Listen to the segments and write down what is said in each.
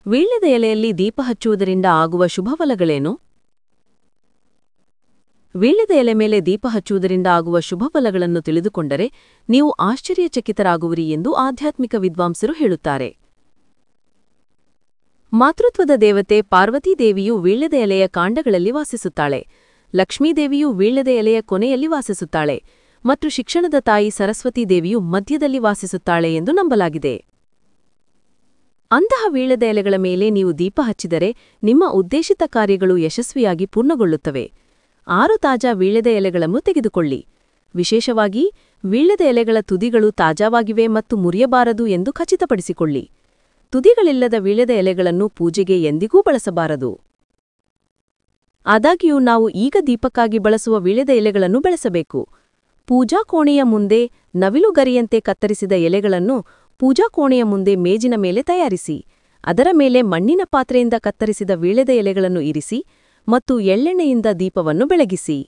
ವೀಳ್ಯದ ಎಲೆಯಲ್ಲಿ ದೀಪ ಹಚ್ಚುವುದರಿಂದ ಆಗುವ ಶುಭಫಲಗಳೇನು? ವೀಳ್ಯದ ಎಲೆ ಮೇಲೆ ದೀಪ ಹಚ್ಚುವುದರಿಂದ ಆಗುವ ಶುಭಫಲಗಳನ್ನು ತಿಳಿದುಕೊಂಡರೆ ನೀವು ಆಶ್ಚರ್ಯಚಕಿತರಾಗುವಿರಿ ಎಂದು ಆಧ್ಯಾತ್ಮಿಕ ವಿದ್ವಾಂಸರು ಹೇಳುತ್ತಾರೆ. ಮಾತೃತ್ವದ ದೇವತೆ ಪಾರ್ವತೀದೇವಿಯು ವೀಳ್ಯದ ಎಲೆಯ ಕಾಂಡಗಳಲ್ಲಿ ವಾಸಿಸುತ್ತಾಳೆ. ಲಕ್ಷ್ಮೀದೇವಿಯು ವೀಳ್ಯದ ಎಲೆಯ ಕೊನೆಯಲ್ಲಿ ವಾಸಿಸುತ್ತಾಳೆ ಮತ್ತು ಶಿಕ್ಷಣದ ತಾಯಿ ಸರಸ್ವತೀದೇವಿಯು ಮಧ್ಯದಲ್ಲಿ ವಾಸಿಸುತ್ತಾಳೆ ಎಂದು ನಂಬಲಾಗಿದೆ. ಅಂತಹ ವೀಳ್ಯದ ಎಲೆಗಳ ಮೇಲೆ ನೀವು ದೀಪ ಹಚ್ಚಿದರೆ ನಿಮ್ಮ ಉದ್ದೇಶಿತ ಕಾರ್ಯಗಳು ಯಶಸ್ವಿಯಾಗಿ ಪೂರ್ಣಗೊಳ್ಳುತ್ತವೆ. 6 ತಾಜಾ ವೀಳ್ಯದ ಎಲೆಗಳನ್ನು ತೆಗೆದುಕೊಳ್ಳಿ. ವಿಶೇಷವಾಗಿ ವೀಳ್ಯದ ಎಲೆಗಳ ತುದಿಗಳು ತಾಜಾವಾಗಿವೆ ಮತ್ತು ಮುರಿಯಬಾರದು ಎಂದು ಖಚಿತಪಡಿಸಿಕೊಳ್ಳಿ. ತುದಿಗಳಿಲ್ಲದ ವೀಳ್ಯದ ಎಲೆಗಳನ್ನು ಪೂಜೆಗೆ ಎಂದಿಗೂ ಬಳಸಬಾರದು. ಆದಾಗ್ಯೂ ನಾವು ಈಗ ದೀಪಕ್ಕಾಗಿ ಬಳಸುವ ವೀಳ್ಯದ ಎಲೆಗಳನ್ನು ಬೆಳೆಸಬೇಕು. ಪೂಜಾ ಕೋಣೆಯ ಮುಂದೆ ನವಿಲುಗರಿಯಂತೆ ಕತ್ತರಿಸಿದ ಎಲೆಗಳನ್ನು ಪೂಜಾ ಕೋಣೆಯ ಮುಂದೆ ಮೇಜಿನ ಮೇಲೆ ತಯಾರಿಸಿ. ಅದರ ಮೇಲೆ ಮಣ್ಣಿನ ಪಾತ್ರೆಯಿಂದ ಕತ್ತರಿಸಿದ ವೀಳ್ಯದ ಎಲೆಗಳನ್ನು ಇರಿಸಿ ಮತ್ತು ಎಳ್ಳೆಣ್ಣೆಯಿಂದ ದೀಪವನ್ನು ಬೆಳಗಿಸಿ.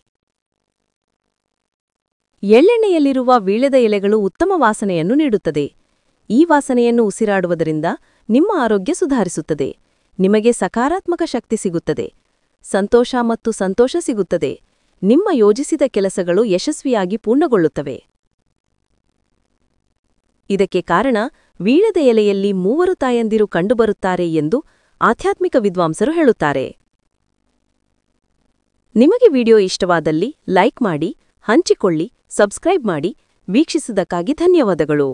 ಎಳ್ಳೆಣ್ಣೆಯಲ್ಲಿರುವ ವೀಳ್ಯದ ಎಲೆಗಳು ಉತ್ತಮ ವಾಸನೆಯನ್ನು ನೀಡುತ್ತದೆ. ಈ ವಾಸನೆಯನ್ನು ಉಸಿರಾಡುವುದರಿಂದ ನಿಮ್ಮ ಆರೋಗ್ಯ ಸುಧಾರಿಸುತ್ತದೆ. ನಿಮಗೆ ಸಕಾರಾತ್ಮಕ ಶಕ್ತಿ ಸಿಗುತ್ತದೆ. ಸಂತೋಷ ಮತ್ತು ಸಂತೋಷ ಸಿಗುತ್ತದೆ. ನಿಮ್ಮ ಯೋಜಿಸಿದ ಕೆಲಸಗಳು ಯಶಸ್ವಿಯಾಗಿ ಪೂರ್ಣಗೊಳ್ಳುತ್ತವೆ. ಇದಕ್ಕೆ ಕಾರಣ ವೀಳ್ಯದ ಎಲೆಯಲ್ಲಿ 3 ತಾಯಂದಿರು ಕಂಡುಬರುತ್ತಾರೆ ಎಂದು ಆಧ್ಯಾತ್ಮಿಕ ವಿದ್ವಾಂಸರು ಹೇಳುತ್ತಾರೆ. ನಿಮಗೆ ವಿಡಿಯೋ ಇಷ್ಟವಾದಲ್ಲಿ ಲೈಕ್ ಮಾಡಿ, ಹಂಚಿಕೊಳ್ಳಿ, ಸಬ್ಸ್ಕ್ರೈಬ್ ಮಾಡಿ. ವೀಕ್ಷಿಸಿದ್ದಕ್ಕಾಗಿ ಧನ್ಯವಾದಗಳು.